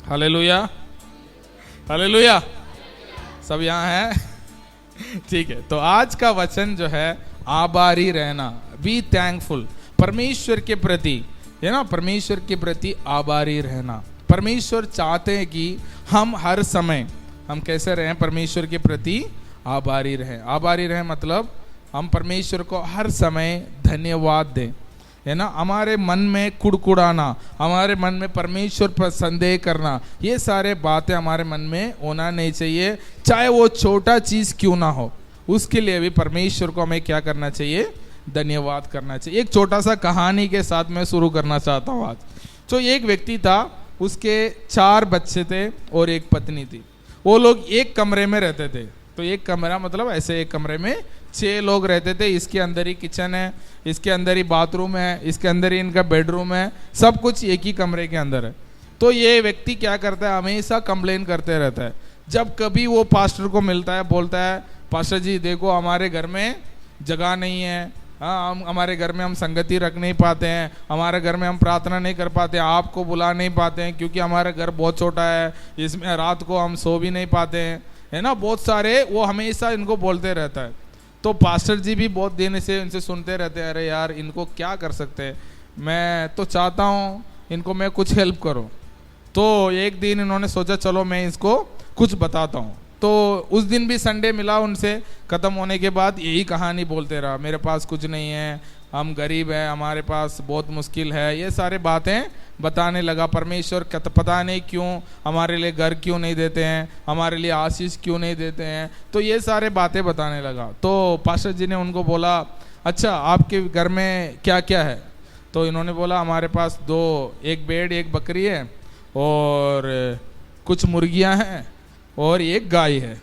Hallelujah, hallelujah. सब यहाँ हैं? ठीक है। तो आज का वचन जो है आभारी रहना, बी थैंकफुल, परमेश्वर के प्रति, है ना, परमेश्वर के प्रति आभारी रहना। परमेश्वर चाहते हैं कि हम हर समय हम कैसे रहें, परमेश्वर के प्रति आभारी रहें। आभारी रहें मतलब हम परमेश्वर को हर समय धन्यवाद दें, है ना। हमारे मन में कुड़कुड़ाना, हमारे मन में परमेश्वर पर संदेह करना, ये सारे बातें हमारे मन में होना नहीं चाहिए, चाहे वो छोटा चीज़ क्यों ना हो। उसके लिए भी परमेश्वर को हमें क्या करना चाहिए, धन्यवाद करना चाहिए। एक छोटा सा कहानी के साथ मैं शुरू करना चाहता हूँ आज। तो एक व्यक्ति था, उसके 4 बच्चे थे और एक पत्नी थी। वो लोग एक कमरे में रहते थे। तो एक कमरा मतलब ऐसे एक कमरे में 6 लोग रहते थे। इसके अंदर ही किचन है, इसके अंदर ही बाथरूम है, इसके अंदर ही इनका बेडरूम है, सब कुछ एक ही कमरे के अंदर है। तो ये व्यक्ति क्या करता है, हमेशा कंप्लेन करते रहता है। जब कभी वो पास्टर को मिलता है, बोलता है पास्टर जी देखो हमारे घर में जगह नहीं है, हाँ हमारे घर में हम संगति रख नहीं पाते हैं, हमारे घर में हम प्रार्थना नहीं कर पाते, आपको बुला नहीं पाते हैं क्योंकि हमारा घर बहुत छोटा है, इसमें रात को हम सो भी नहीं पाते हैं, है ना। बहुत सारे वो हमेशा इनको बोलते रहता है। तो पास्टर जी भी बहुत दिन से इनसे सुनते रहते हैं, अरे यार इनको क्या कर सकते हैं, मैं तो चाहता हूँ इनको मैं कुछ हेल्प करूँ। तो एक दिन इन्होंने सोचा चलो मैं इसको कुछ बताता हूँ। तो उस दिन भी संडे मिला, उनसे ख़त्म होने के बाद यही कहानी बोलते रहा, मेरे पास कुछ नहीं है, हम गरीब हैं, हमारे पास बहुत मुश्किल है, ये सारे बातें बताने लगा। परमेश्वर पता नहीं क्यों हमारे लिए घर क्यों नहीं देते हैं, हमारे लिए आशीष क्यों नहीं देते हैं, तो ये सारे बातें बताने लगा। तो पास्टर जी ने उनको बोला अच्छा आपके घर में क्या क्या है। तो इन्होंने बोला हमारे पास 2, एक भेड़ एक बकरी है और कुछ मुर्गियां हैं और एक गाय है।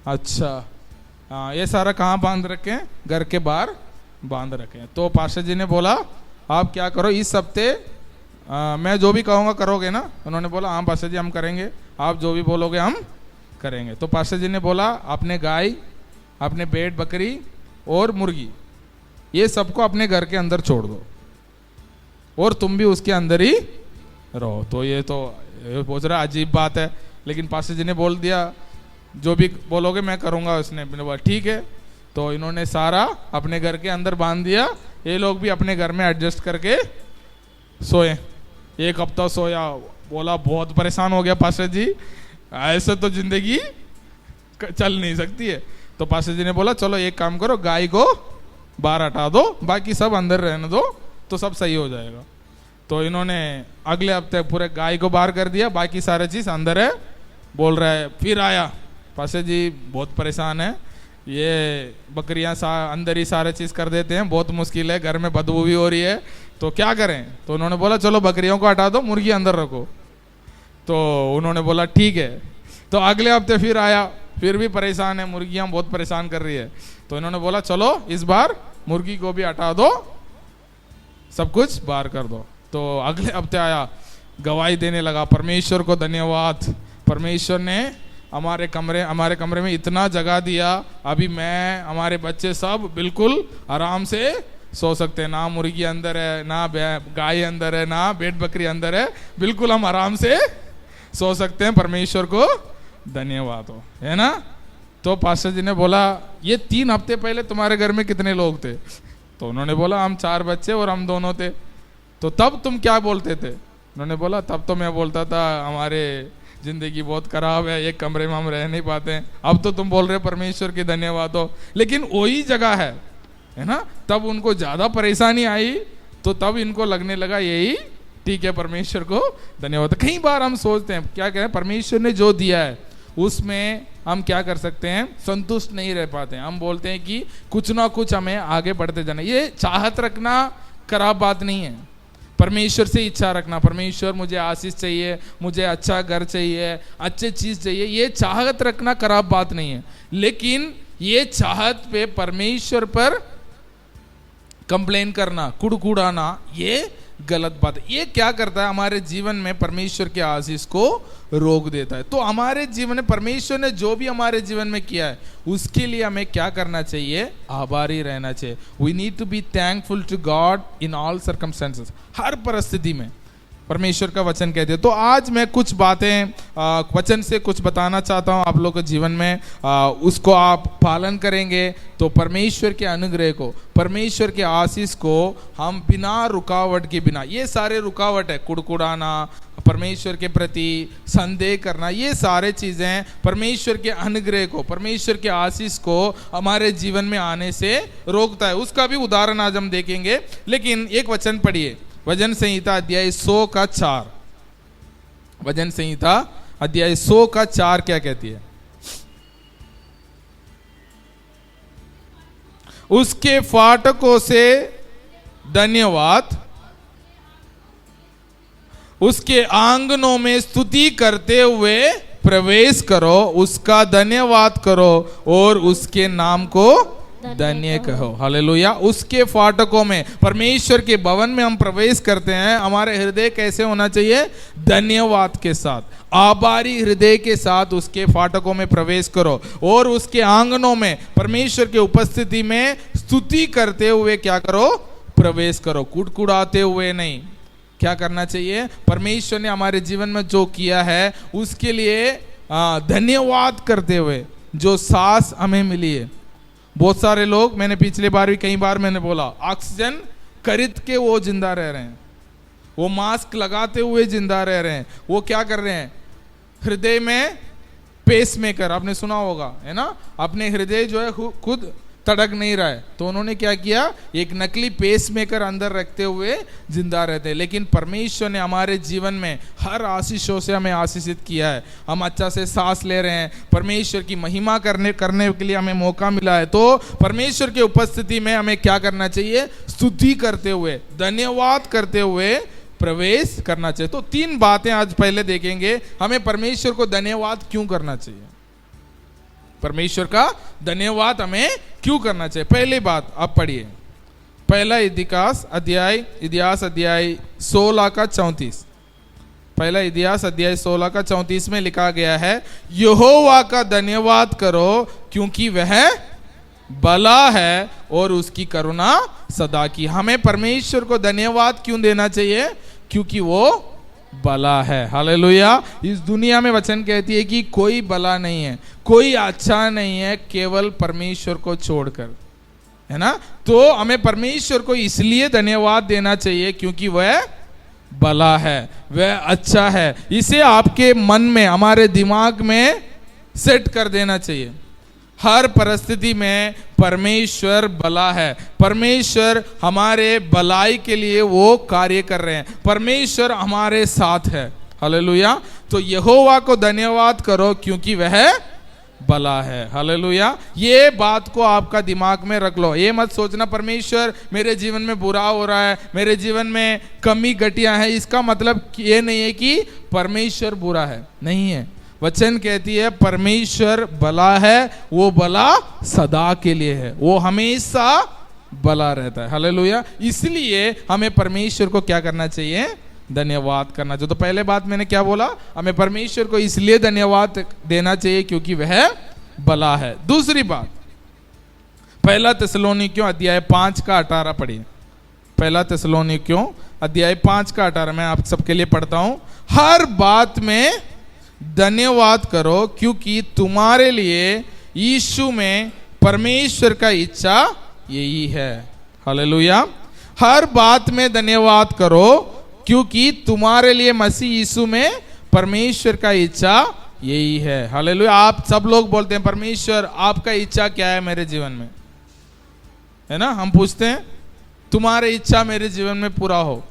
अच्छा हाँ, ये सारा कहाँ बांध रखे हैं, घर के बाहर बांध रखे हैं। तो पास्टर जी ने बोला आप क्या करो, इस हफ्ते मैं जो भी कहूँगा करोगे ना। उन्होंने बोला हाँ पास्टर जी हम करेंगे, आप जो भी बोलोगे हम करेंगे। तो पास्टर जी ने बोला अपने गाय, अपने भेड़ बकरी और मुर्गी ये सबको अपने घर के अंदर छोड़ दो और तुम भी उसके अंदर ही रहो। तो ये तो पूछ रहा अजीब बात है, लेकिन पास्टर जी ने बोल दिया जो भी बोलोगे मैं करूँगा। उसने बोला ठीक है। तो इन्होंने सारा अपने घर के अंदर बांध दिया, ये लोग भी अपने घर में एडजस्ट करके सोए। 1 हफ्ता सोया। बोला बहुत परेशान हो गया पास्टर जी, ऐसे तो जिंदगी चल नहीं सकती है। तो पास्टर जी ने बोला चलो एक काम करो, गाय को बाहर हटा दो, बाकी सब अंदर रहने दो, तो सब सही हो जाएगा। तो इन्होंने अगले हफ्ते पूरे गाय को बाहर कर दिया, बाकी सारे चीज़ अंदर है। बोल रहा है फिर आया, पास्टर जी बहुत परेशान है, ये बकरियां अंदर ही सारे चीज़ कर देते हैं, बहुत मुश्किल है, घर में बदबू भी हो रही है, तो क्या करें। तो उन्होंने बोला चलो बकरियों को हटा दो, मुर्गी अंदर रखो। तो उन्होंने बोला ठीक है। तो अगले हफ्ते फिर आया, फिर भी परेशान है, मुर्गियां बहुत परेशान कर रही है। तो इन्होंने बोला चलो इस बार मुर्गी को भी हटा दो, सब कुछ बाहर कर दो। तो अगले हफ्ते आया, गवाही देने लगा, परमेश्वर को धन्यवाद, परमेश्वर ने हमारे कमरे में इतना जगह दिया, अभी मैं हमारे बच्चे सब बिल्कुल आराम से सो सकते हैं, ना मुर्गी अंदर है, ना गाय अंदर है, ना भेड़ बकरी अंदर है, बिल्कुल हम आराम से सो सकते हैं, परमेश्वर को धन्यवाद हो, है ना। तो पास्टर जी ने बोला ये 3 हफ्ते पहले तुम्हारे घर में कितने लोग थे। तो उन्होंने बोला हम 4 बच्चे और हम दोनों थे। तो तब तुम क्या बोलते थे। उन्होंने बोला तब तो मैं बोलता था हमारे जिंदगी बहुत खराब है, एक कमरे में हम रह नहीं पाते हैं। अब तो तुम बोल रहे परमेश्वर की धन्यवाद हो, लेकिन वही जगह है ना। तब उनको ज्यादा परेशानी आई, तो तब इनको लगने लगा यही ठीक है, परमेश्वर को धन्यवाद। कई बार हम सोचते हैं क्या कहें, परमेश्वर ने जो दिया है उसमें हम क्या कर सकते हैं, संतुष्ट नहीं रह पाते हैं। हम बोलते हैं कि कुछ ना कुछ हमें आगे बढ़ते जाना। ये चाहत रखना खराब बात नहीं है, परमेश्वर से इच्छा रखना, परमेश्वर मुझे आशीष चाहिए, मुझे अच्छा घर चाहिए, अच्छे चीज़ चाहिए, ये चाहत रखना खराब बात नहीं है। लेकिन ये चाहत पे परमेश्वर पर कंप्लेन करना, कुड़कुड़ाना, ये गलत बात है। ये क्या करता है, हमारे जीवन में परमेश्वर के आशीष को रोक देता है। तो हमारे जीवन में परमेश्वर ने जो भी हमारे जीवन में किया है उसके लिए हमें क्या करना चाहिए, आभारी रहना चाहिए। We need to be thankful to God in all circumstances. हर परिस्थिति में परमेश्वर का वचन कहते हैं। तो आज मैं कुछ बातें वचन से कुछ बताना चाहता हूं आप लोगों के जीवन में, उसको आप पालन करेंगे तो परमेश्वर के अनुग्रह को, परमेश्वर के आशीष को हम बिना रुकावट के, बिना ये सारे रुकावट है, कुड़कुड़ाना, परमेश्वर के प्रति संदेह करना, ये सारे चीजें परमेश्वर के अनुग्रह को, परमेश्वर के आशीष को हमारे जीवन में आने से रोकता है। उसका भी उदाहरण आज हम देखेंगे। लेकिन एक वचन पढ़िए, वचन संहिता अध्याय 100 का 4। वचन संहिता अध्याय 100 का 4 क्या कहती है? उसके फाटकों से धन्यवाद, उसके आंगनों में स्तुति करते हुए प्रवेश करो, उसका धन्यवाद करो और उसके नाम को धन्य कहो। हालेलुया। उसके फाटकों में, परमेश्वर के भवन में हम प्रवेश करते हैं, हमारे हृदय कैसे होना चाहिए? धन्यवाद के साथ, आभारी हृदय के साथ उसके फाटकों में प्रवेश करो और उसके आंगनों में परमेश्वर के उपस्थिति में स्तुति करते हुए क्या करो? प्रवेश करो। कुड़कुड़ाते हुए नहीं। क्या करना चाहिए? परमेश्वर ने हमारे जीवन में जो किया है उसके लिए धन्यवाद करते हुए, जो सांस हमें मिली है। बहुत सारे लोग, मैंने पिछले बार भी कई बार मैंने बोला, ऑक्सीजन खरीद के वो जिंदा रह रहे हैं, वो मास्क लगाते हुए जिंदा रह रहे हैं। वो क्या कर रहे हैं? हृदय में पेसमेकर, आपने सुना होगा, है ना? अपने हृदय जो है खुद तड़क नहीं रहा है, तो उन्होंने क्या किया? एक नकली पेसमेकर अंदर रखते हुए जिंदा रहते हैं। लेकिन परमेश्वर ने हमारे जीवन में हर आशीषों से हमें आशीषित किया है। हम अच्छा से सांस ले रहे हैं, परमेश्वर की महिमा करने के लिए हमें मौका मिला है। तो परमेश्वर के उपस्थिति में हमें क्या करना चाहिए? स्तुति करते हुए, धन्यवाद करते हुए प्रवेश करना चाहिए। तो 3 बातें आज पहले देखेंगे, हमें परमेश्वर को धन्यवाद क्यों करना चाहिए, परमेश्वर का धन्यवाद हमें क्यों करना चाहिए। पहली बात आप पढ़िए, पहला इतिहास अध्याय 16 का 34। पहला इतिहास अध्याय 16 का 34 में लिखा गया है, यहोवा का धन्यवाद करो क्योंकि वह भला है और उसकी करुणा सदा की। हमें परमेश्वर को धन्यवाद क्यों देना चाहिए? क्योंकि वो भला है। हालेलुया। इस दुनिया में वचन कहती है कि कोई भला नहीं है, कोई अच्छा नहीं है, केवल परमेश्वर को छोड़कर, है ना? तो हमें परमेश्वर को इसलिए धन्यवाद देना चाहिए क्योंकि वह भला है, वह अच्छा है। इसे आपके मन में, हमारे दिमाग में सेट कर देना चाहिए। हर परिस्थिति में परमेश्वर भला है, परमेश्वर हमारे भलाई के लिए वो कार्य कर रहे हैं, परमेश्वर हमारे साथ है। हालेलुया। तो यहोवा को धन्यवाद करो क्योंकि वह भला है। हालेलुया। ये बात को आपका दिमाग में रख लो। ये मत सोचना परमेश्वर मेरे जीवन में बुरा हो रहा है, मेरे जीवन में कमी घटिया है। इसका मतलब ये नहीं है कि परमेश्वर बुरा है, नहीं है। वचन कहती है परमेश्वर भला है, वो भला सदा के लिए है, वो हमेशा भला रहता है। हालेलुया। इसलिए हमें परमेश्वर को क्या करना चाहिए? धन्यवाद करना चाहिए। तो पहले बात मैंने क्या बोला? हमें परमेश्वर को इसलिए धन्यवाद देना चाहिए क्योंकि वह भला है। दूसरी बात, पहला थिस्सलुनीकियों अध्याय 5 का 18 पढ़िए। पहला थिस्सलुनीकियों अध्याय 5 का 18 मैं आप सबके लिए पढ़ता हूं। हर बात में धन्यवाद करो क्योंकि तुम्हारे लिए यीशु में परमेश्वर का इच्छा यही है। हालेलुया। हर बात में धन्यवाद करो क्योंकि तुम्हारे लिए मसीह यीशु में परमेश्वर का इच्छा यही है। हालेलुया। आप सब लोग बोलते हैं परमेश्वर आपका इच्छा क्या है मेरे जीवन में, है ना? हम पूछते हैं तुम्हारी इच्छा मेरे जीवन में पूरा हो,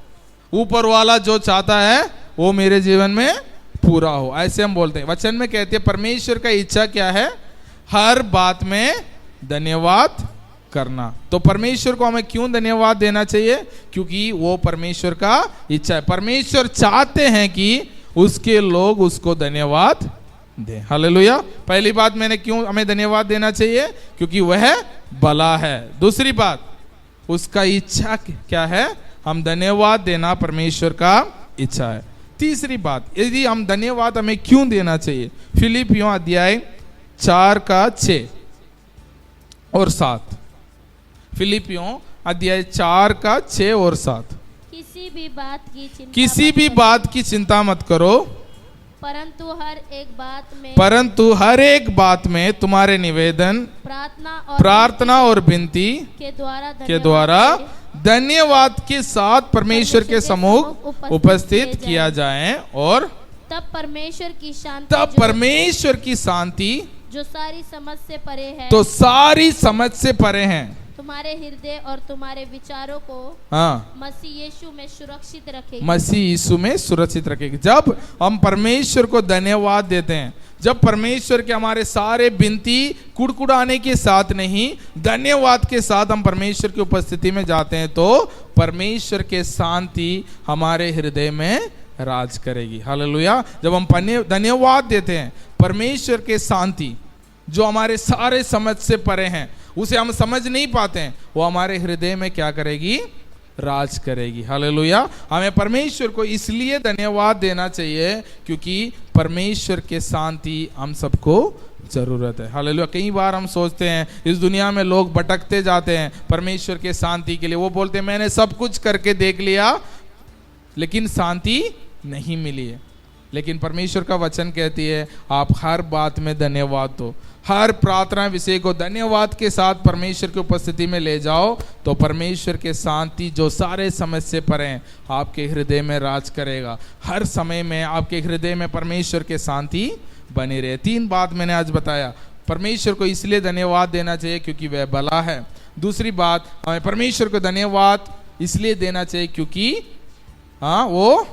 ऊपर वाला जो चाहता है वो मेरे जीवन में पूरा हो, ऐसे हम बोलते हैं। वचन में कहते हैं परमेश्वर का इच्छा क्या है? हर बात में धन्यवाद करना। तो परमेश्वर को हमें क्यों धन्यवाद देना चाहिए? क्योंकि वो परमेश्वर का इच्छा है। परमेश्वर चाहते हैं कि उसके लोग उसको धन्यवाद दें। हालेलुया। पहली बात मैंने क्यों हमें धन्यवाद देना चाहिए? क्योंकि वह भला है। दूसरी बात, उसका इच्छा क्या है? हम धन्यवाद देना परमेश्वर का इच्छा है। तीसरी बात, यदि हम धन्यवाद हमें क्यों देना चाहिए? फिलिपियों अध्याय 4 का 6 और 7। फिलिपियों अध्याय 4 का 6 और 7। किसी भी बात की चिंता किसी मत भी करो, बात की चिंता मत करो, परंतु हर एक बात में परंतु हर एक बात में तुम्हारे निवेदन, प्रार्थना और विनती के द्वारा के द्वारा धन्यवाद के साथ परमेश्वर के सम्मुख उपस्थित किया जाए, और तब परमेश्वर की शांति तब परमेश्वर की शांति जो सारी समझ से परे है, तो सारी समझ से परे हैं, तुम्हारे हृदय और तुम्हारे विचारों को हाँ, मसीह यीशु में सुरक्षित रखेगी। मसीह यीशु में सुरक्षित रखेगी। जब हम परमेश्वर को धन्यवाद देते हैं, जब परमेश्वर के हमारे सारे विनती कुड़कुड़ाने के साथ नहीं, धन्यवाद के साथ हम परमेश्वर की उपस्थिति में जाते हैं, तो परमेश्वर के शांति हमारे हृदय में राज करेगी। हालेलुया। जब हम धन्यवाद देते हैं, परमेश्वर के शांति जो हमारे सारे समझ से परे हैं, उसे हम समझ नहीं पाते हैं, वो हमारे हृदय में क्या करेगी? राज करेगी। हालेलुया। हमें परमेश्वर को इसलिए धन्यवाद देना चाहिए क्योंकि परमेश्वर के शांति हम सबको जरूरत है। हालेलुया। कई बार हम सोचते हैं, इस दुनिया में लोग भटकते जाते हैं परमेश्वर के शांति के लिए। वो बोलते हैं मैंने सब कुछ करके देख लिया लेकिन शांति नहीं मिली है। लेकिन परमेश्वर का वचन कहती है आप हर बात में धन्यवाद दो, हर प्रार्थना विषय को धन्यवाद के साथ परमेश्वर की उपस्थिति में ले जाओ, तो परमेश्वर के शांति जो सारे समझ से परे हैं आपके हृदय में राज करेगा। हर समय में आपके हृदय में परमेश्वर के शांति बनी रहे। 3 बात मैंने आज बताया। परमेश्वर को इसलिए धन्यवाद देना चाहिए क्योंकि वह भला है। दूसरी बात, हमें परमेश्वर को धन्यवाद इसलिए देना चाहिए क्योंकि वो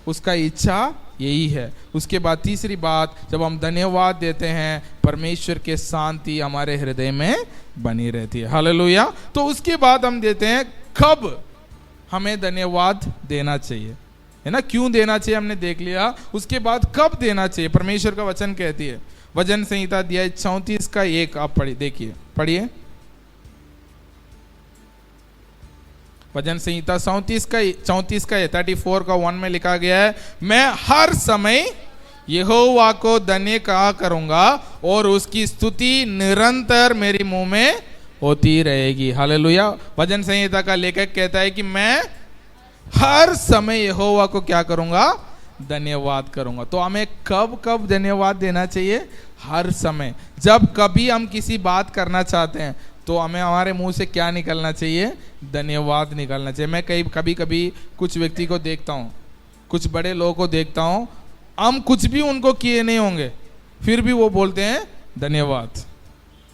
उसका इच्छा यही है। उसके बाद तीसरी बात, जब हम धन्यवाद देते हैं परमेश्वर के शांति हमारे हृदय में बनी रहती है। हालेलुया। तो उसके बाद हम देते हैं कब हमें धन्यवाद देना चाहिए, है ना। क्यों देना चाहिए हमने देख लिया। उसके बाद कब देना चाहिए, परमेश्वर का वचन कहती है, वचन संहिता अध्याय 34 का 1 आप देखिए, पढ़िए। वचन संहिता 34 का 34 का 1 में लिखा गया है, मैं हर समय यहोवा को धन्य कहा करूंगा और उसकी स्तुति निरंतर मेरे मुंह में होती रहेगी। हालेलुया। वचन संहिता का लेखक कहता है कि मैं हर समय यहोवा को क्या करूंगा? धन्यवाद करूंगा। तो हमें कब कब धन्यवाद देना चाहिए? हर समय। जब कभी हम किसी बात करना चाहते हैं तो हमें हमारे मुंह से क्या निकलना चाहिए? धन्यवाद निकलना चाहिए। मैं कभी कभी कुछ व्यक्ति को देखता हूँ, कुछ बड़े लोगों को देखता हूँ, हम कुछ भी उनको किए नहीं होंगे फिर भी वो बोलते हैं धन्यवाद।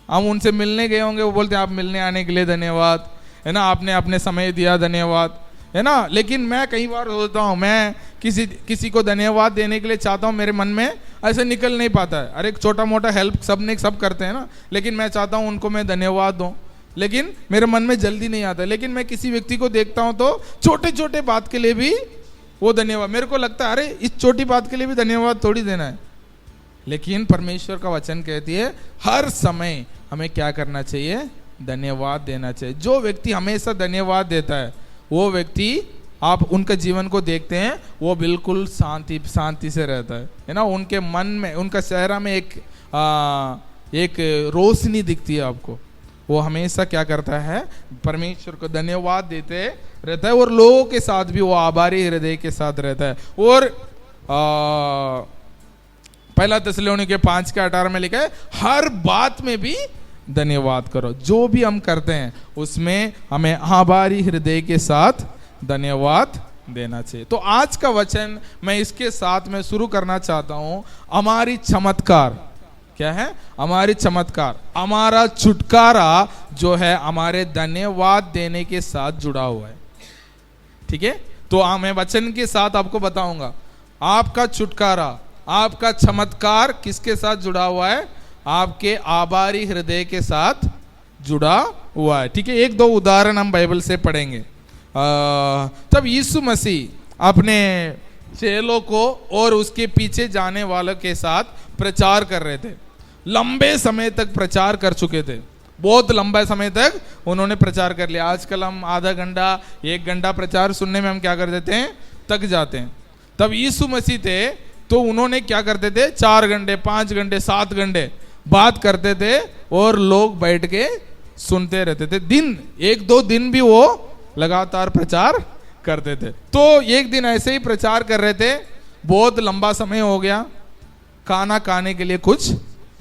हम उनसे मिलने गए होंगे, वो बोलते हैं आप मिलने आने के लिए धन्यवाद, है ना, आपने अपने समय दिया धन्यवाद, है ना। लेकिन मैं कई बार सोचता हूँ, मैं किसी को धन्यवाद देने के लिए चाहता हूँ, मेरे मन में ऐसे निकल नहीं पाता है। अरे एक छोटा मोटा हेल्प सब करते हैं ना, लेकिन मैं चाहता हूँ उनको मैं धन्यवाद दूँ, लेकिन मेरे मन में जल्दी नहीं आता। लेकिन मैं किसी व्यक्ति को देखता हूँ तो छोटे छोटे बात के लिए भी वो धन्यवाद, मेरे को लगता है अरे इस छोटी बात के लिए भी धन्यवाद थोड़ी देना है। लेकिन परमेश्वर का वचन कहती है हर समय हमें क्या करना चाहिए? धन्यवाद देना चाहिए। जो व्यक्ति हमेशा धन्यवाद देता है वो व्यक्ति, आप उनका जीवन को देखते हैं, वो बिल्कुल शांति से रहता है ना। उनके मन में, उनका चेहरा में एक रोशनी दिखती है आपको। वो हमेशा क्या करता है? परमेश्वर को धन्यवाद देते रहता है और लोगों के साथ भी वो आभारी हृदय के साथ रहता है। और पहला थिस्सलुनीके 5:18 में लिखा है हर बात में भी धन्यवाद करो। जो भी हम करते हैं उसमें हमें आभारी हृदय के साथ धन्यवाद देना चाहिए। तो आज का वचन मैं इसके साथ में शुरू करना चाहता हूं। हमारी चमत्कार क्या है? हमारी चमत्कार, हमारा छुटकारा जो है हमारे धन्यवाद देने के साथ जुड़ा हुआ है। ठीक है, तो मैं वचन के साथ आपको बताऊंगा आपका छुटकारा, आपका चमत्कार किसके साथ जुड़ा हुआ है? आपके आभारी हृदय के साथ जुड़ा हुआ है। ठीक है, 1-2 उदाहरण हम बाइबल से पढ़ेंगे। तब यीशु मसीह अपने चेलों को और उसके पीछे जाने वालों के साथ प्रचार कर रहे थे। लंबे समय तक प्रचार कर चुके थे, बहुत लंबा समय तक उन्होंने प्रचार कर लिया। आजकल हम आधा घंटा 1 घंटा प्रचार सुनने में हम क्या कर देते हैं? थक जाते हैं। तब यीशु मसीह थे तो उन्होंने क्या करते थे? 4 घंटे 5 घंटे 7 घंटे बात करते थे और लोग बैठ के सुनते रहते थे। 1-2 दिन भी वो लगातार प्रचार करते थे। तो एक दिन ऐसे ही प्रचार कर रहे थे, बहुत लंबा समय हो गया, खाना खाने के लिए कुछ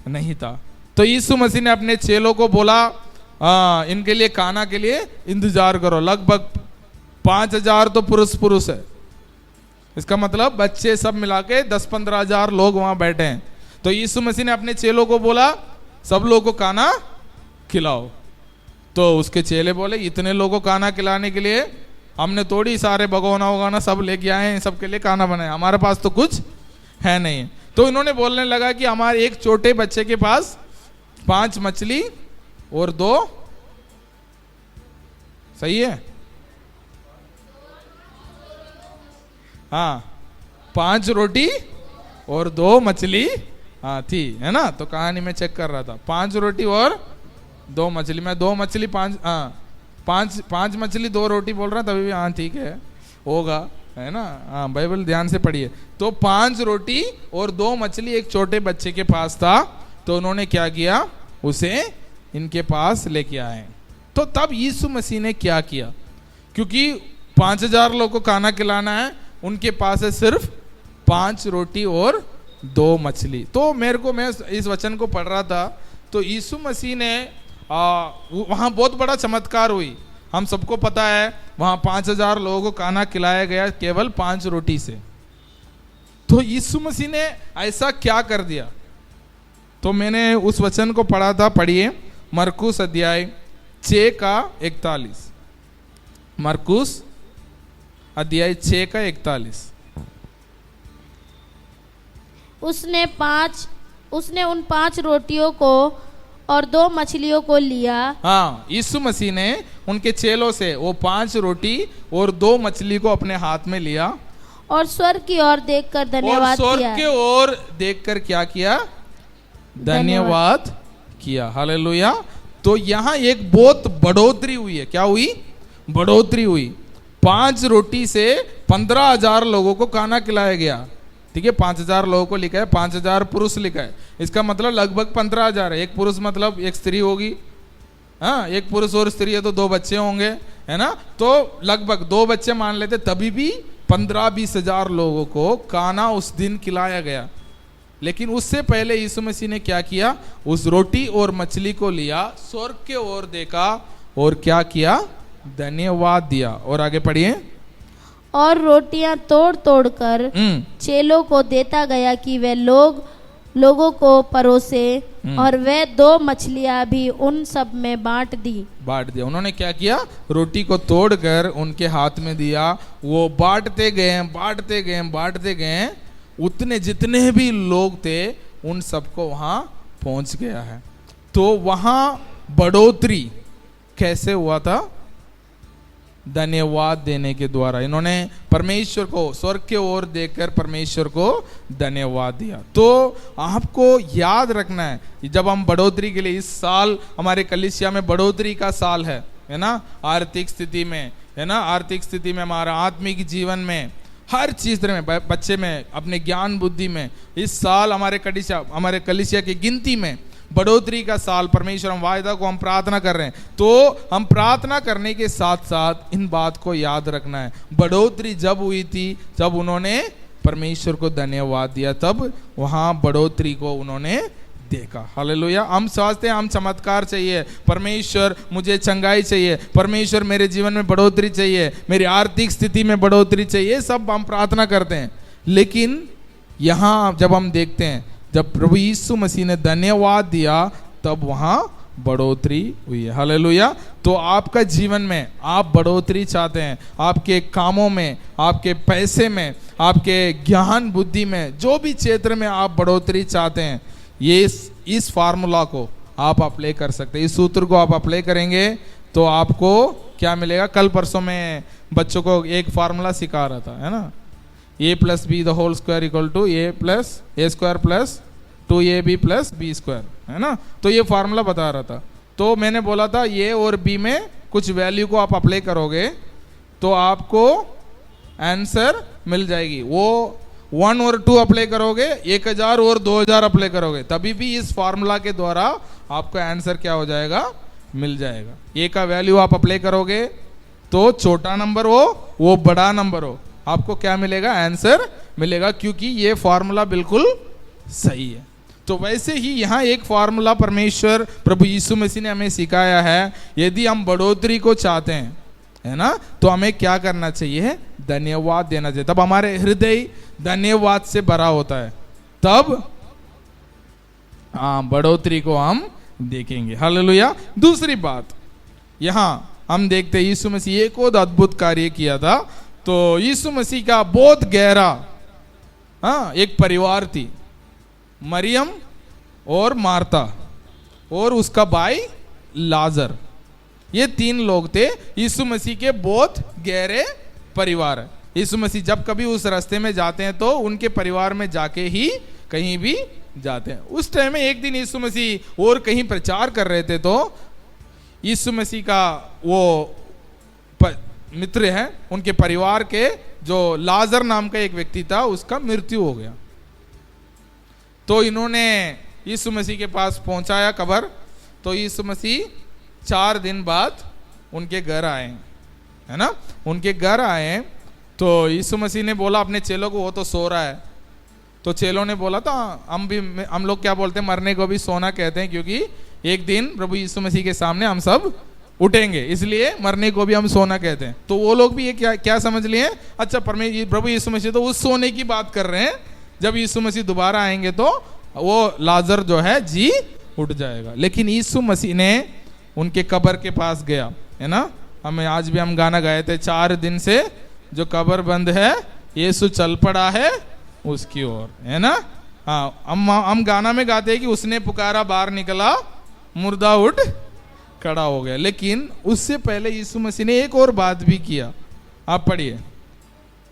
नहीं था। तो यीशु मसीह ने अपने चेलों को बोला, इनके लिए खाना के लिए इंतजार करो। लगभग 5,000 तो पुरुष है, इसका मतलब बच्चे सब मिला के 10-15 हजार लोग वहां बैठे हैं। तो यीशु मसीह ने अपने चेलों को बोला, सब लोगों को खाना खिलाओ। तो उसके चेले बोले, इतने लोगों को खाना खिलाने के लिए हमने थोड़ी सारे भगोना वगोना सब लेके आए हैं, सबके लिए खाना बनाया, हमारे पास तो कुछ है नहीं। तो इन्होंने बोलने लगा कि हमारे एक छोटे बच्चे के पास 5 मछली और 2, सही है, हाँ, 5 रोटी और 2 मछली हाँ थी, है ना। तो कहानी में चेक कर रहा था, 5 रोटी और 2 मछली, मैं 2 मछली 5, हाँ 5 मछली 2 रोटी बोल रहा, तभी भी हाँ ठीक है होगा, है ना। हाँ बाइबल ध्यान से पढ़िए। तो 5 रोटी और 2 मछली एक छोटे बच्चे के पास था। तो उन्होंने क्या किया, उसे इनके पास लेके आए। तो तब यीशु मसीह ने क्या किया, क्योंकि 5,000 लोगों को खाना खिलाना है, उनके पास है सिर्फ 5 रोटी और 2 मछली। तो मैं इस वचन को पढ़ रहा था, तो यीशु मसीह ने वहां बहुत बड़ा चमत्कार हुई। हम सबको पता है वहां 5,000 लोगों को खाना खिलाया गया केवल 5 रोटी से। तो यीशु मसीह ने ऐसा क्या कर दिया, तो मैंने उस वचन को पढ़ा था, पढ़िए मरकुस अध्याय 6 का 41, मरकुस अध्याय 6 का 41। उसने उन 5 रोटियों को और 2 मछलियों को लिया। हाँ, यीशु मसीह ने उनके चेलों से वो 5 रोटी और 2 मछली को अपने हाथ में लिया और स्वर्ग की ओर देखकर धन्यवाद किया। स्वर्ग की ओर देखकर क्या किया, धन्यवाद किया। हालेलुया। तो यहाँ एक बहुत बढ़ोतरी हुई है। क्या हुई, बढ़ोतरी हुई। 5 रोटी से 15,000 लोगों को खाना खिलाया गया। ठीक है, 5,000 लोगों को लिखा है, 5,000 पुरुष लिखा है, इसका मतलब लगभग 15,000 है। एक पुरुष मतलब एक स्त्री होगी, हाँ, एक पुरुष और स्त्री है तो 2 बच्चे होंगे, है ना। तो लगभग 2 बच्चे मान लेते, तभी भी 15-20 हजार लोगों को खाना उस दिन खिलाया गया। लेकिन उससे पहले यीशु मसीह ने क्या किया, उस रोटी और मछली को लिया, स्वर्ग के ओर देखा और क्या किया, धन्यवाद दिया। और आगे पढ़िए। और रोटियां तोड़ तोड़ कर चेलों को देता गया कि वे लोगों को परोसे, और वे 2 मछलियां भी उन सब में बांट दिया। उन्होंने क्या किया, रोटी को तोड़कर उनके हाथ में दिया, वो बांटते गए, उतने जितने भी लोग थे उन सबको वहां पहुंच गया है। तो वहां बढ़ोतरी कैसे हुआ था, धन्यवाद देने के द्वारा। इन्होंने परमेश्वर को स्वर्ग के ओर देखकर परमेश्वर को धन्यवाद दिया। तो आपको याद रखना है, जब हम बढ़ोतरी के लिए, इस साल हमारे कलीसिया में बढ़ोतरी का साल है ना, आर्थिक स्थिति में, है ना, आर्थिक स्थिति में, हमारा आत्मिक जीवन में, हर चीज में, बच्चे में, अपने ज्ञान बुद्धि में, इस साल हमारे कलीसिया की गिनती में बढ़ोतरी का साल, परमेश्वर हम वायदा को हम प्रार्थना कर रहे हैं। तो हम प्रार्थना करने के साथ साथ इन बात को याद रखना है, बढ़ोतरी जब हुई थी, जब उन्होंने परमेश्वर को धन्यवाद दिया, तब वहां बढ़ोतरी को उन्होंने देखा। हालेलुया। हम सोचते हैं हम चमत्कार चाहिए, परमेश्वर मुझे चंगाई चाहिए, परमेश्वर मेरे जीवन में बढ़ोतरी चाहिए, मेरी आर्थिक स्थिति में बढ़ोतरी चाहिए, सब हम प्रार्थना करते हैं। लेकिन यहां जब हम देखते हैं, जब प्रभु यीशु मसीह ने धन्यवाद दिया, तब वहां बढ़ोतरी हुई है। हालेलुया। तो आपका जीवन में आप बढ़ोतरी चाहते हैं, आपके कामों में, आपके पैसे में, आपके ज्ञान बुद्धि में, जो भी क्षेत्र में आप बढ़ोतरी चाहते हैं, ये इस फार्मूला को आप अप्लाई कर सकते हैं। इस सूत्र को आप अप्लाई करेंगे तो आपको क्या मिलेगा। कल परसों में बच्चों को एक फार्मूला सिखा रहा था, है ना, a+b the whole square equal to a+a² plus 2ab plus b², है ना। तो ये फार्मूला बता रहा था। तो मैंने बोला था a और b में कुछ वैल्यू को आप अप्लाई करोगे तो आपको आंसर मिल जाएगी। वो 1 और 2 अप्लाई करोगे, 1000 और 2000 अप्लाई करोगे, तभी भी इस फार्मूला के द्वारा आपका आंसर क्या हो जाएगा, मिल जाएगा। a का वैल्यू आप अप्लाई करोगे तो छोटा नंबर हो वो बड़ा नंबर हो, आपको क्या मिलेगा? आंसर मिलेगा, क्योंकि ये फॉर्मूला बिल्कुल सही है। तो वैसे ही यहाँ एक फॉर्मूला परमेश्वर प्रभु यीशु मसीह ने हमें सिखाया है। यदि हम बढ़ोतरी को चाहते हैं, है ना, तो हमें क्या करना चाहिए? धन्यवाद देना चाहिए। तब हमारे हृदय धन्यवाद से भरा होता है, तब बढ़ोतरी को हम देखेंगे। हालेलुया। दूसरी बात यहाँ हम देखते हैं, यीशु मसीह एक और अद्भुत कार्य किया था। तो यीशु मसीह का बहुत गहरा एक परिवार थी, मरियम और मार्ता और उसका भाई लाजर, ये 3 लोग थे यीशु मसीह के बहुत गहरे परिवार। यीशु मसीह जब कभी उस रास्ते में जाते हैं तो उनके परिवार में जाके ही कहीं भी जाते हैं। उस टाइम में एक दिन यीशु मसीह और कहीं प्रचार कर रहे थे, तो यीशु मसीह का वो मित्र है, उनके परिवार के जो लाजर नाम का एक व्यक्ति था, उसका मृत्यु हो गया। तो इन्होंने यीशु मसीह के पास पहुंचाया कब्र। तो यीशु मसीह 4 दिन बाद उनके घर आए, है ना, उनके घर आए। तो यीशु मसीह ने बोला अपने चेलों को, वो तो सो रहा है। तो चेलों ने बोला था, हम लोग क्या बोलते हैं, मरने को भी सोना कहते हैं, क्योंकि एक दिन प्रभु यीशु मसीह के सामने हम सब उठेंगे, इसलिए मरने को भी हम सोना कहते हैं। तो वो लोग भी ये क्या समझ लिए, अच्छा प्रभु यीशु मसीह तो उस सोने की बात कर रहे हैं, जब यीशु मसीह दोबारा आएंगे तो वो लाजर जो है जी उठ जाएगा। लेकिन यीशु मसीह ने उनके कब्र के पास गया, है ना, हमें आज भी हम गाना गाए थे, 4 दिन से जो कब्र बंद है यीशु चल पड़ा है उसकी ओर, है ना। हाँ, हम गाना में गाते हैं कि उसने पुकारा बाहर निकला, मुर्दा उठ खड़ा हो गया। लेकिन उससे पहले यीशु मसीह ने एक और बात भी किया, आप पढ़िए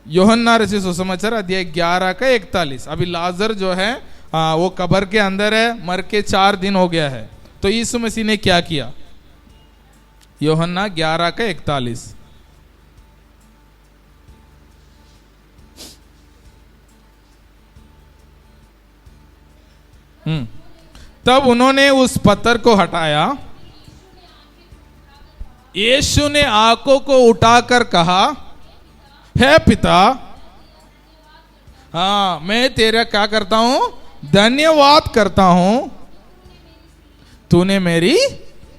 यूहन्ना रचित सुसमाचार अध्याय 11 का 41। अभी लाजर जो है वो कब्र के अंदर है, मर के 4 दिन हो गया है। तो यीशु मसीह ने क्या किया? यूहन्ना 11 का 41। तब उन्होंने उस पत्थर को हटाया। यीशु ने आंखों को उठाकर कहा, हे पिता, हाँ मैं तेरा क्या करता हूं? धन्यवाद करता हूं, तूने मेरी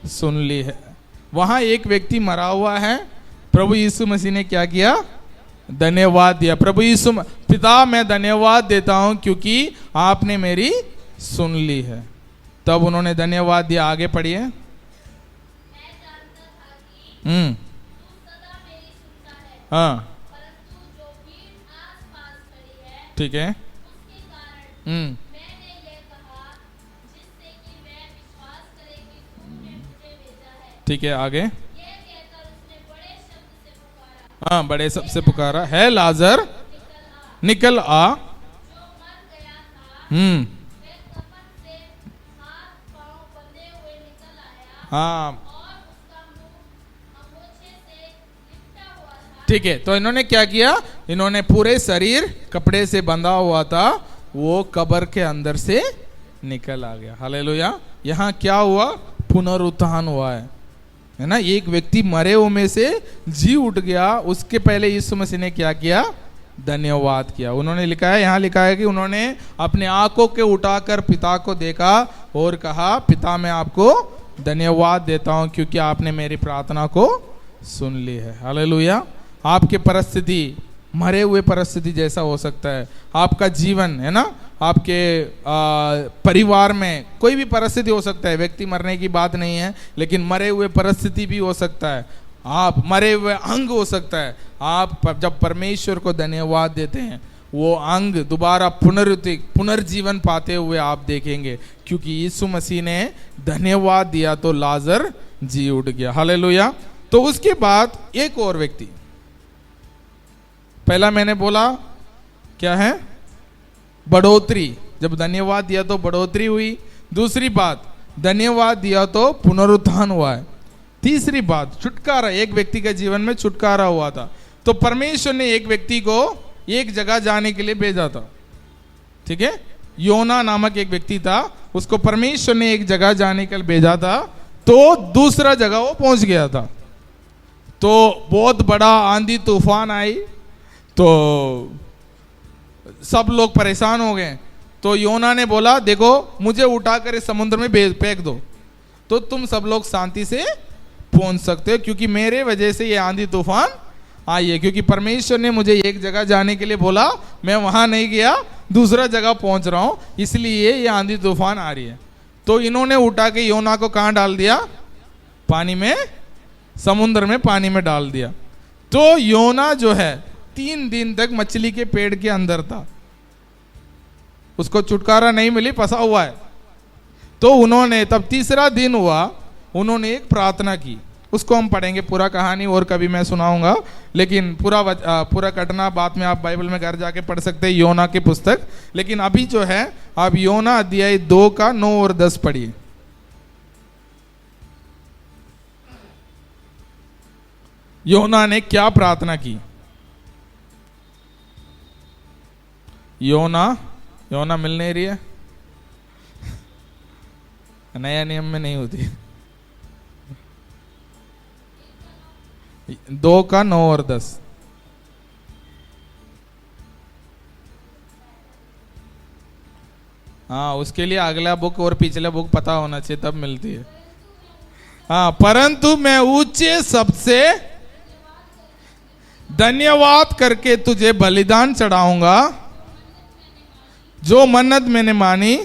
सुन ली है। वहां एक व्यक्ति मरा हुआ है, प्रभु यीशु मसीह ने क्या किया? धन्यवाद दिया। प्रभु यीशु, पिता मैं धन्यवाद देता हूं क्योंकि आपने मेरी सुन ली है। तब उन्होंने धन्यवाद दिया। आगे पढ़िए। हाँ ठीक है। ठीक है, आगे। हाँ, बड़े शब्द से पुकारा, है लाजर निकल आ। हाँ ठीक है। तो इन्होंने क्या किया? इन्होंने पूरे शरीर कपड़े से बंधा हुआ था, वो कब्र के अंदर से निकल आ गया। हालेलुया। यहाँ क्या हुआ? पुनरुत्थान हुआ है ना। एक व्यक्ति मरे हुए में से जी उठ गया। उसके पहले यीशु मसीह ने क्या किया? धन्यवाद किया। उन्होंने लिखा है, यहाँ लिखा है कि उन्होंने अपने आंखों के उठाकर पिता को देखा और कहा, पिता मैं आपको धन्यवाद देता हूं क्योंकि आपने मेरी प्रार्थना को सुन ली है। हालेलुया। आपके परिस्थिति मरे हुए परिस्थिति जैसा हो सकता है, आपका जीवन, है ना, आपके परिवार में कोई भी परिस्थिति हो सकता है। व्यक्ति मरने की बात नहीं है, लेकिन मरे हुए परिस्थिति भी हो सकता है। आप मरे हुए अंग हो सकता है। आप जब परमेश्वर को धन्यवाद देते हैं, वो अंग दोबारा पुनर्जीवन पाते हुए आप देखेंगे, क्योंकि यीशु मसीह ने धन्यवाद दिया तो लाजर जी उठ गया। हालेलुया। तो उसके बाद एक और व्यक्ति, पहला मैंने बोला क्या है? बढ़ोतरी। जब धन्यवाद दिया तो बढ़ोतरी हुई। दूसरी बात, धन्यवाद दिया तो पुनरुत्थान हुआ है। तीसरी बात, छुटकारा। एक व्यक्ति के जीवन में छुटकारा हुआ था। तो परमेश्वर ने एक व्यक्ति को एक जगह जाने के लिए भेजा था। ठीक है, योना नामक एक व्यक्ति था, उसको परमेश्वर ने एक जगह जाने के लिए भेजा था, तो दूसरा जगह वो पहुंच गया था। तो बहुत बड़ा आंधी तूफान आई, तो सब लोग परेशान हो गए। तो योना ने बोला, देखो मुझे उठाकर इस समुद्र में फेंक दो, तो तुम सब लोग शांति से पहुंच सकते हो, क्योंकि मेरे वजह से ये आंधी तूफान आई है। क्योंकि परमेश्वर ने मुझे एक जगह जाने के लिए बोला, मैं वहां नहीं गया, दूसरा जगह पहुंच रहा हूं, इसलिए ये आंधी तूफान आ रही है। तो इन्होंने उठा के योना को कहां डाल दिया? पानी में, समुद्र में पानी में डाल दिया। तो योना जो है 3 दिन तक मछली के पेड़ के अंदर था, उसको छुटकारा नहीं मिली, फंसा हुआ है। तो उन्होंने, तब तीसरा दिन हुआ, उन्होंने एक प्रार्थना की, उसको हम पढ़ेंगे, पूरा कहानी और कभी मैं सुनाऊंगा, लेकिन पूरा घटना बाद में आप बाइबल में घर जाके पढ़ सकते हैं, योना की पुस्तक। लेकिन अभी जो है आप योना अध्याय 2 का 9 और 10 पढ़िए। योना ने क्या प्रार्थना की? योना मिल नहीं रही है, नया नियम में नहीं होती। 2 का 9 और 10। हाँ, उसके लिए अगला बुक और पिछला बुक पता होना चाहिए, तब मिलती है। हाँ, परंतु मैं ऊंचे सबसे धन्यवाद करके तुझे बलिदान चढ़ाऊंगा, जो मन्नत मैंने मानी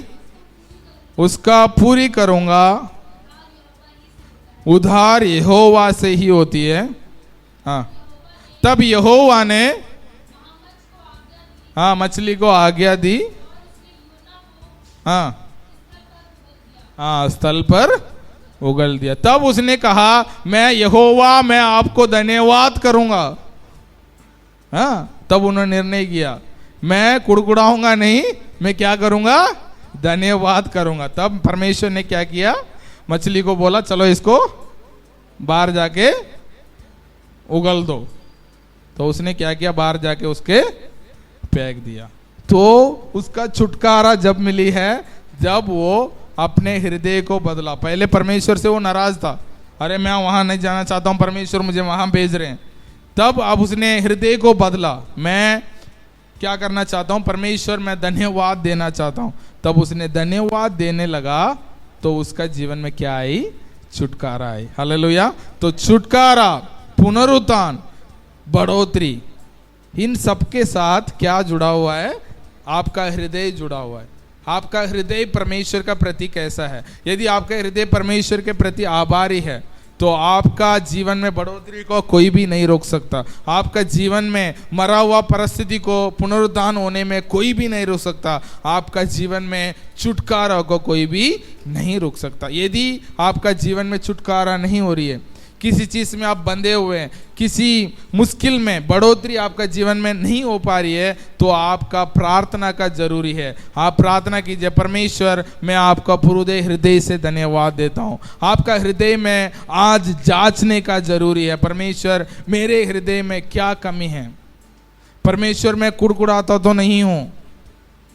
उसका पूरी करूंगा, उधार यहोवा से ही होती है। हाँ, तब यहोवा ने मछली को आज्ञा दी, स्थल पर उगल दिया। तब उसने कहा, मैं यहोवा, मैं आपको धन्यवाद करूंगा। तब उन्होंने निर्णय किया, मैं कुड़कुड़ाऊंगा नहीं, मैं क्या करूंगा? धन्यवाद करूंगा। तब परमेश्वर ने क्या किया? मछली को बोला, चलो इसको बाहर जाके उगल दो। तो उसने क्या किया? बाहर जाके उसके फेंक दिया। तो उसका छुटकारा जब मिली है, जब वो अपने हृदय को बदला। पहले परमेश्वर से वो नाराज था, अरे मैं वहां नहीं जाना चाहता हूं, परमेश्वर मुझे वहां भेज रहे हैं। तब अब उसने हृदय को बदला, मैं क्या करना चाहता हूं? परमेश्वर, मैं धन्यवाद देना चाहता हूं। तब उसने धन्यवाद देने लगा, तो उसका जीवन में क्या आई? छुटकारा आई। हालेलुया। तो छुटकारा, पुनरुत्थान, बढ़ोतरी, इन सबके साथ क्या जुड़ा हुआ है? आपका हृदय जुड़ा हुआ है। आपका हृदय परमेश्वर का प्रति कैसा है? यदि आपका हृदय परमेश्वर के प्रति आभारी है, तो आपका जीवन में बढ़ोतरी को कोई भी नहीं रोक सकता। आपका जीवन में मरा हुआ परिस्थिति को पुनरुत्थान होने में कोई भी नहीं रोक सकता। आपका जीवन में छुटकारा को कोई भी नहीं रोक सकता। यदि आपका जीवन में छुटकारा नहीं हो रही है, किसी चीज में आप बंधे हुए हैं, किसी मुश्किल में बढ़ोतरी आपका जीवन में नहीं हो पा रही है, तो आपका प्रार्थना का जरूरी है। आप प्रार्थना कीजिए, परमेश्वर, मैं आपका पूरे हृदय से धन्यवाद देता हूं। आपका हृदय में आज जांचने का जरूरी है, परमेश्वर मेरे हृदय में क्या कमी है? परमेश्वर, मैं कुड़कुड़ाता तो नहीं हूं,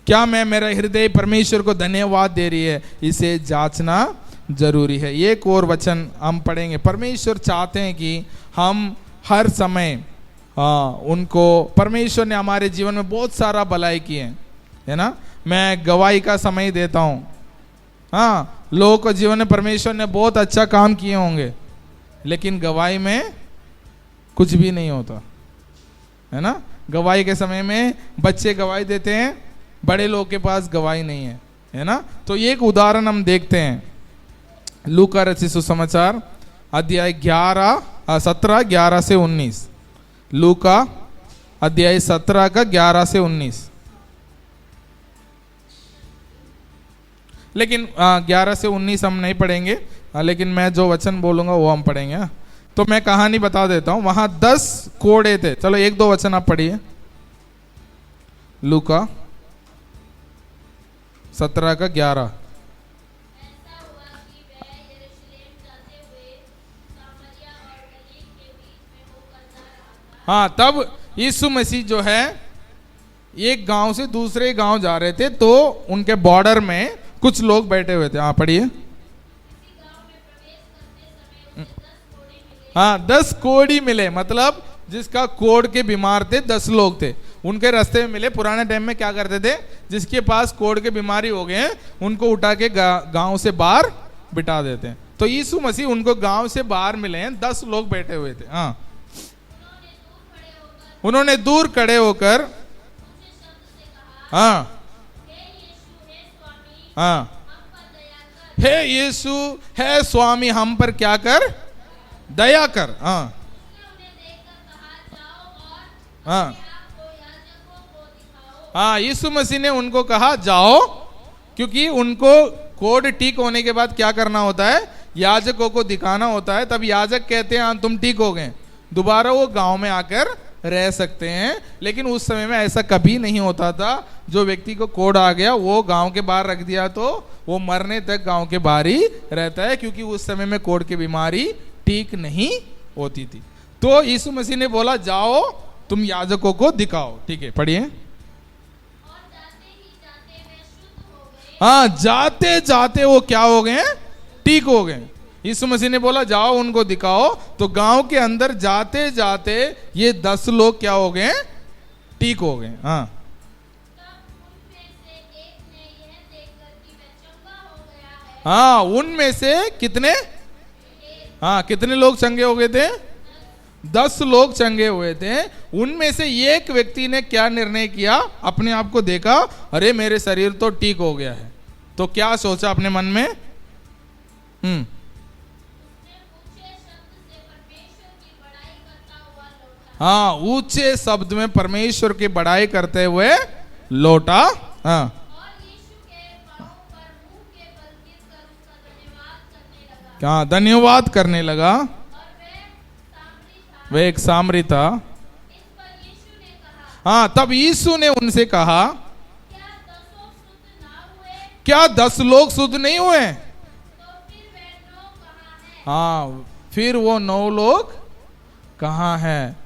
क्या मैं, मेरा हृदय परमेश्वर को धन्यवाद दे रही है? इसे जांचना जरूरी है। एक और वचन हम पढ़ेंगे। परमेश्वर चाहते हैं कि हम हर समय उनको, परमेश्वर ने हमारे जीवन में बहुत सारा भलाई किए है ना। मैं गवाही का समय देता हूं। लोगों को जीवन में परमेश्वर ने बहुत अच्छा काम किए होंगे, लेकिन गवाही में कुछ भी नहीं होता है ना। गवाही के समय में बच्चे गवाही देते हैं, बड़े लोग के पास गवाही नहीं है ना। तो एक उदाहरण हम देखते हैं, लूका रचित सुसमाचार अध्याय 17 से 19। लूका अध्याय 17 का 11 से 19। लेकिन 11 से 19 हम नहीं पढ़ेंगे, लेकिन मैं जो वचन बोलूंगा वो हम पढ़ेंगे। तो मैं कहानी बता देता हूं। वहां 10 कोड़े थे। चलो 1-2 वचन आप पढ़िए। लूका 17 का 11। तब यीशु मसीह जो है एक गांव से दूसरे गांव जा रहे थे, तो उनके बॉर्डर में कुछ लोग बैठे हुए थे। पढ़िए। हाँ 10 कोढ़ी मिले, मतलब जिसका कोढ़ के बीमार थे 10 लोग थे, उनके रास्ते में मिले। पुराने टाइम में क्या करते थे, जिसके पास कोढ़ के बीमारी हो गए हैं उनको उठा के गांव से बाहर बिठा देते हैं। तो यीशु मसीह उनको गांव से बाहर मिले हैं, 10 लोग बैठे हुए थे। हाँ, उन्होंने दूर खड़े होकर हाँ हाँ, हे यीशु, हे स्वामी, हम पर क्या कर, दया कर। हाँ हाँ हाँ, यीशु मसीह ने उनको कहा जाओ, क्योंकि उनको कोढ़ ठीक होने के बाद क्या करना होता है, याजकों को दिखाना होता है। तब याजक कहते हैं हाँ तुम ठीक हो गए, दोबारा वो गांव में आकर रह सकते हैं। लेकिन उस समय में ऐसा कभी नहीं होता था। जो व्यक्ति को कोढ़ आ गया वो गांव के बाहर रख दिया तो वो मरने तक गांव के बाहर ही रहता है, क्योंकि उस समय में कोढ़ की बीमारी ठीक नहीं होती थी। तो यीशु मसीह ने बोला जाओ तुम याजकों को दिखाओ। ठीक है, पढ़िए। हाँ, जाते जाते वो क्या हो गए, ठीक हो गए। यीशु मसीह ने बोला जाओ उनको दिखाओ। तो गांव के अंदर जाते जाते ये 10 लोग क्या हो गए, ठीक हो गए। हाँ, हाँ उनमें से कितने, हाँ कितने लोग चंगे हो गए थे, 10 लोग चंगे हुए थे। उनमें से एक व्यक्ति ने क्या निर्णय किया, अपने आप को देखा, अरे मेरे शरीर तो ठीक हो गया है। तो क्या सोचा अपने मन में, हाँ ऊंचे शब्द में परमेश्वर की बड़ाई करते हुए लौटा। हाँ क्या धन्यवाद करने लगा। वह एक सामरी था। हाँ, तब यीशु ने उनसे कहा क्या 10 लोग शुद्ध नहीं हुए? हाँ, फिर वो 9 लोग कहाँ हैं?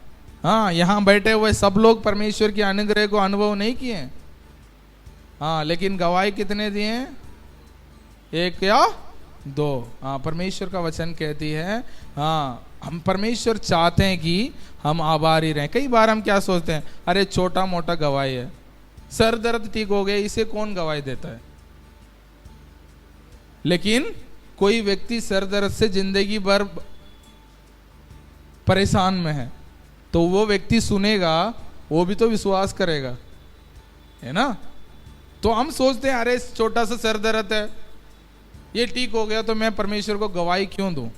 हाँ, यहाँ बैठे हुए सब लोग परमेश्वर की अनुग्रह को अनुभव नहीं किए। हाँ, लेकिन गवाही कितने दिए? 1 या 2। हाँ, परमेश्वर का वचन कहती है, हाँ हम परमेश्वर चाहते हैं कि हम आभारी रहें। कई बार हम क्या सोचते हैं, अरे छोटा मोटा गवाही है, सर दर्द ठीक हो गया, इसे कौन गवाही देता है। लेकिन कोई व्यक्ति सर दर्द से जिंदगी भर परेशान में है, तो वो व्यक्ति सुनेगा, वो भी तो विश्वास करेगा, है ना। तो हम सोचते हैं अरे छोटा सा सर दर्द है, ये ठीक हो गया तो मैं परमेश्वर को गवाही क्यों दूं।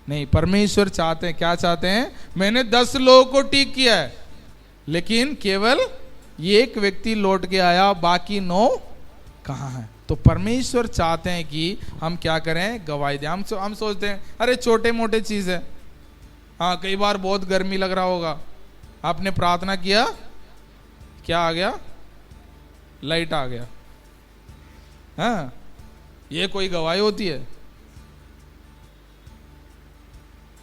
नहीं, परमेश्वर चाहते हैं, क्या चाहते हैं, मैंने 10 लोगों को ठीक किया है, लेकिन केवल एक व्यक्ति लौट के आया, बाकी 9 कहाँ हैं। तो परमेश्वर चाहते हैं कि हम क्या करें, गवाही दें। हम सोचते हैं अरे छोटे मोटे चीज है। हाँ, कई बार बहुत गर्मी लग रहा होगा, आपने प्रार्थना किया, क्या आ गया, लाइट आ गया। हाँ, ये कोई गवाही होती है?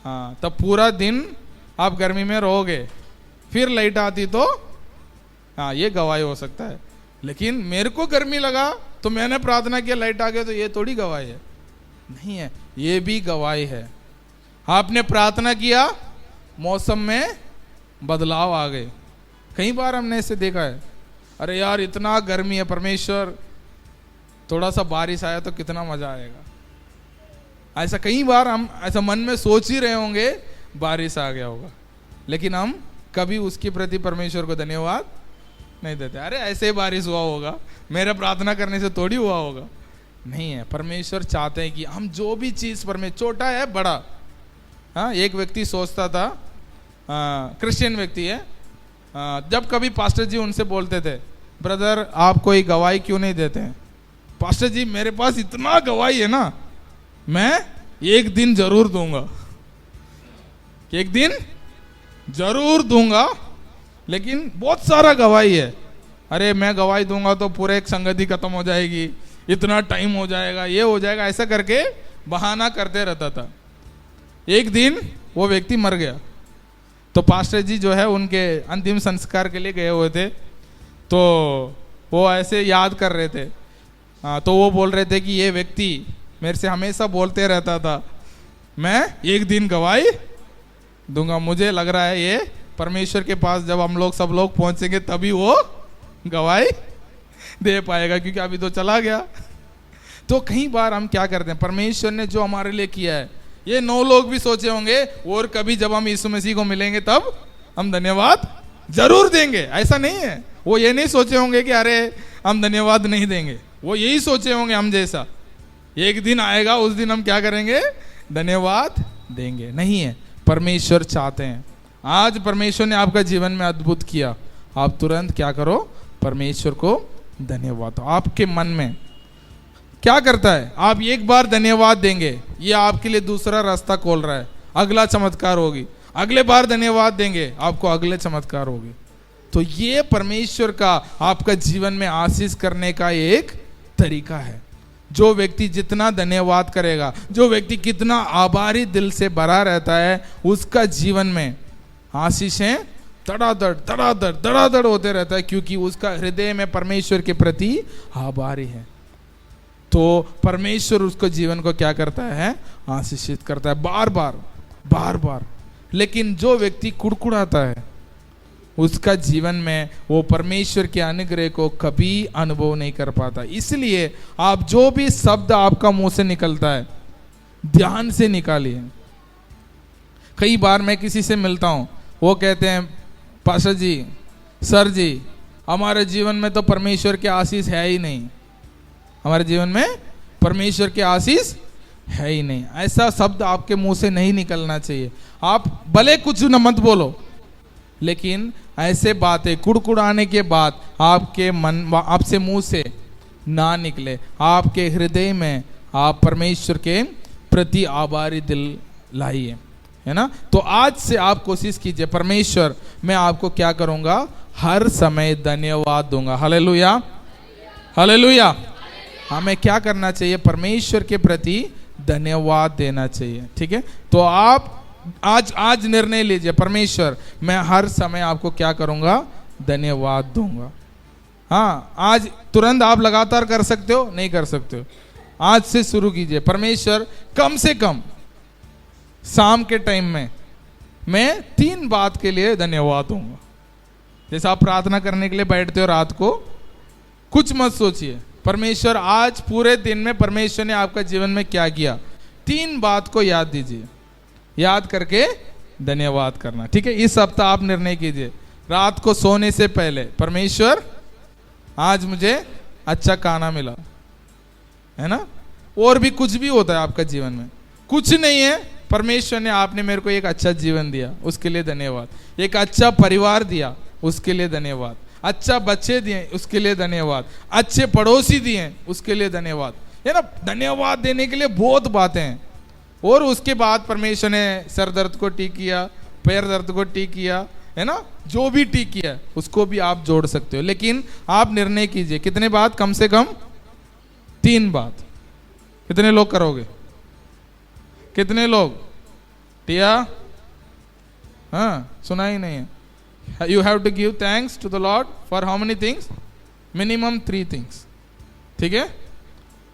हाँ, तब पूरा दिन आप गर्मी में रहोगे, फिर लाइट आती तो हाँ ये गवाही हो सकता है। लेकिन मेरे को गर्मी लगा तो मैंने प्रार्थना किया, लाइट आ गया, तो ये थोड़ी गवाही है? नहीं है, ये भी गवाही है। आपने प्रार्थना किया, मौसम में बदलाव आ गए। कई बार हमने इसे देखा है, अरे यार इतना गर्मी है, परमेश्वर थोड़ा सा बारिश आया तो कितना मजा आएगा। ऐसा कई बार हम ऐसा मन में सोच ही रहे होंगे, बारिश आ गया होगा, लेकिन हम कभी उसके प्रति परमेश्वर को धन्यवाद नहीं देते। अरे ऐसे ही बारिश हुआ होगा, मेरे प्रार्थना करने से थोड़ी हुआ होगा। नहीं है, परमेश्वर चाहते हैं कि हम जो भी चीज परमेश्वर, छोटा है बड़ा। हाँ, एक व्यक्ति सोचता था, क्रिश्चियन व्यक्ति है, जब कभी पास्टर जी उनसे बोलते थे, ब्रदर आप कोई गवाही क्यों नहीं देते हैं? पास्टर जी मेरे पास इतना गवाही है ना, मैं एक दिन जरूर दूंगा, एक दिन जरूर दूंगा, लेकिन बहुत सारा गवाही है। अरे मैं गवाही दूंगा तो पूरे एक संगति खत्म हो जाएगी, इतना टाइम हो जाएगा, ये हो जाएगा, ऐसा करके बहाना करते रहता था। एक दिन वो व्यक्ति मर गया, तो पास्टर जी जो है उनके अंतिम संस्कार के लिए गए हुए थे, तो वो ऐसे याद कर रहे थे। तो वो बोल रहे थे कि ये व्यक्ति मेरे से हमेशा बोलते रहता था, मैं एक दिन गवाही दूंगा। मुझे लग रहा है ये परमेश्वर के पास जब हम लोग सब लोग पहुंचेंगे तभी वो गवाही दे पाएगा, क्योंकि अभी तो चला गया। तो कई बार हम क्या करते हैं, परमेश्वर ने जो हमारे लिए किया है, ये 9 लोग भी सोचे होंगे और कभी जब हम यीशु मसीह को मिलेंगे तब हम धन्यवाद जरूर देंगे। ऐसा नहीं है, वो ये नहीं सोचे होंगे कि अरे हम धन्यवाद नहीं देंगे। वो यही सोचे होंगे हम जैसा, एक दिन आएगा उस दिन हम क्या करेंगे, धन्यवाद देंगे। नहीं है, परमेश्वर चाहते हैं आज परमेश्वर ने आपका जीवन में अद्भुत किया, आप तुरंत क्या करो, परमेश्वर को धन्यवाद। आपके मन में क्या करता है, आप एक बार धन्यवाद देंगे, ये आपके लिए दूसरा रास्ता खोल रहा है, अगला चमत्कार होगी। अगले बार धन्यवाद देंगे, आपको अगले चमत्कार होगी। तो ये परमेश्वर का आपका जीवन में आशीष करने का एक तरीका है। जो व्यक्ति जितना धन्यवाद करेगा, जो व्यक्ति कितना आभारी दिल से भरा रहता है, उसका जीवन में आशीषें धड़ाधड़ होते रहता है, क्योंकि उसका हृदय में परमेश्वर के प्रति आभारी है। तो परमेश्वर उसको जीवन को क्या करता है, आशीषित करता है बार बार। लेकिन जो व्यक्ति कुड़कुड़ाता है, उसका जीवन में वो परमेश्वर के अनुग्रह को कभी अनुभव नहीं कर पाता। इसलिए आप जो भी शब्द आपका मुंह से निकलता है, ध्यान से निकालिए। कई बार मैं किसी से मिलता हूं, वो कहते हैं पास्टर जी, सर जी, हमारे जीवन में तो परमेश्वर के आशीष है ही नहीं, हमारे जीवन में परमेश्वर के आशीष है ही नहीं। ऐसा शब्द आपके मुंह से नहीं निकलना चाहिए। आप भले कुछ न मत बोलो, लेकिन ऐसे बातें कुड़कुड़ाने के बाद आपके मन, आपसे मुंह से ना निकले। आपके हृदय में आप परमेश्वर के प्रति आभारी दिल लाइए, है ना। तो आज से आप कोशिश कीजिए, परमेश्वर मैं आपको क्या करूंगा, हर समय धन्यवाद दूंगा। Hallelujah, hallelujah. हमें क्या करना चाहिए, परमेश्वर के प्रति धन्यवाद देना चाहिए। ठीक है, तो आप आज निर्णय लीजिए, परमेश्वर मैं हर समय आपको क्या करूंगा, धन्यवाद दूंगा। हाँ, आज तुरंत आप लगातार कर सकते हो, नहीं कर सकते हो, आज से शुरू कीजिए। परमेश्वर कम से कम शाम के टाइम में मैं 3 बात के लिए धन्यवाद दूंगा। जैसे आप प्रार्थना करने के लिए बैठते हो रात को, कुछ मत सोचिए, परमेश्वर आज पूरे दिन में परमेश्वर ने आपका जीवन में क्या किया, 3 बात को याद दीजिए, याद करके धन्यवाद करना। ठीक है, इस हफ्ता आप निर्णय कीजिए, रात को सोने से पहले, परमेश्वर आज मुझे अच्छा खाना मिला, है ना। और भी कुछ भी होता है आपका जीवन में, कुछ नहीं है, परमेश्वर ने आपने मेरे को एक अच्छा जीवन दिया, उसके लिए धन्यवाद। एक अच्छा परिवार दिया, उसके लिए धन्यवाद। अच्छा बच्चे दिए, उसके लिए धन्यवाद। अच्छे पड़ोसी दिए, उसके लिए धन्यवाद, है ना। धन्यवाद देने के लिए बहुत बातें हैं। और उसके बाद परमेश्वर ने सर दर्द को ठीक किया, पैर दर्द को ठीक किया, है ना, जो भी ठीक किया उसको भी आप जोड़ सकते हो। लेकिन आप निर्णय कीजिए, कितने बात, कम से कम 3 बात। कितने लोग करोगे, कितने लोग, टिया, हाँ, सुना ही नहीं है। You have to give thanks to the Lord for how many things? Minimum 3 things. ठीक है,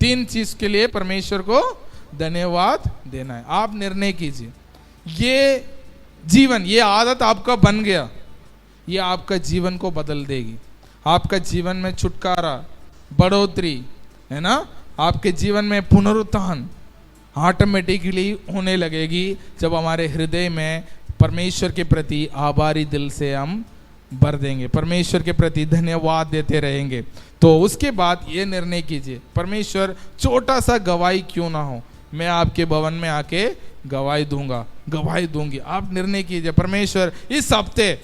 3 चीज के लिए परमेश्वर को धन्यवाद देना है। आप निर्णय कीजिए, ये जीवन, ये आदत आपका बन गया, ये आपका जीवन को बदल देगी। आपका जीवन में छुटकारा, बढ़ोतरी, है ना, आपके जीवन में पुनरुत्थान ऑटोमेटिकली होने लगेगी जब हमारे हृदय में परमेश्वर के प्रति आभारी दिल से हम भर देंगे, परमेश्वर के प्रति धन्यवाद देते रहेंगे। तो उसके बाद ये निर्णय कीजिए, परमेश्वर छोटा सा गवाही क्यों ना हो, मैं आपके भवन में आके गवाही दूंगा, गवाही दूंगी। आप निर्णय कीजिए, परमेश्वर इस हफ्ते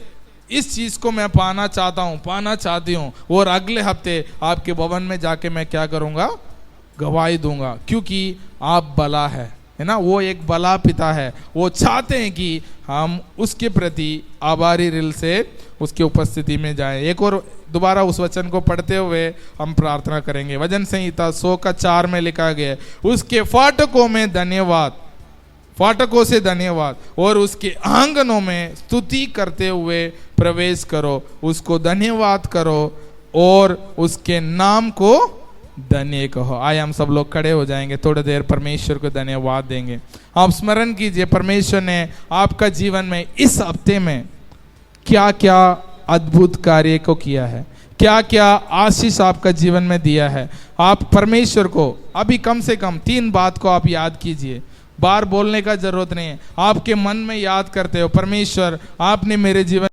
इस चीज को मैं पाना चाहता हूँ, पाना चाहती हूँ, और अगले हफ्ते आपके भवन में जाके मैं क्या करूंगा, गवाही दूंगा, क्योंकि आप भला है ना। वो एक भला पिता है, वो चाहते हैं कि हम उसके प्रति आभारी दिल से उसकी उपस्थिति में जाएं। एक और दोबारा उस वचन को पढ़ते हुए हम प्रार्थना करेंगे। वचन संहिता 100:4 में लिखा गया है, उसके फाटकों में धन्यवाद, फाटकों से धन्यवाद, और उसके आंगनों में स्तुति करते हुए प्रवेश करो, उसको धन्यवाद करो और उसके नाम को धन्य कहो। आइए हम सब लोग खड़े हो जाएंगे, थोड़ी देर परमेश्वर को धन्यवाद देंगे। आप स्मरण कीजिए परमेश्वर ने आपका जीवन में इस हफ्ते में क्या क्या अद्भुत कार्य को किया है, क्या क्या आशीष आपका जीवन में दिया है। आप परमेश्वर को अभी कम से कम 3 बात को आप याद कीजिए, बार बोलने का जरूरत नहीं है, आपके मन में याद करते हो, परमेश्वर आपने मेरे जीवन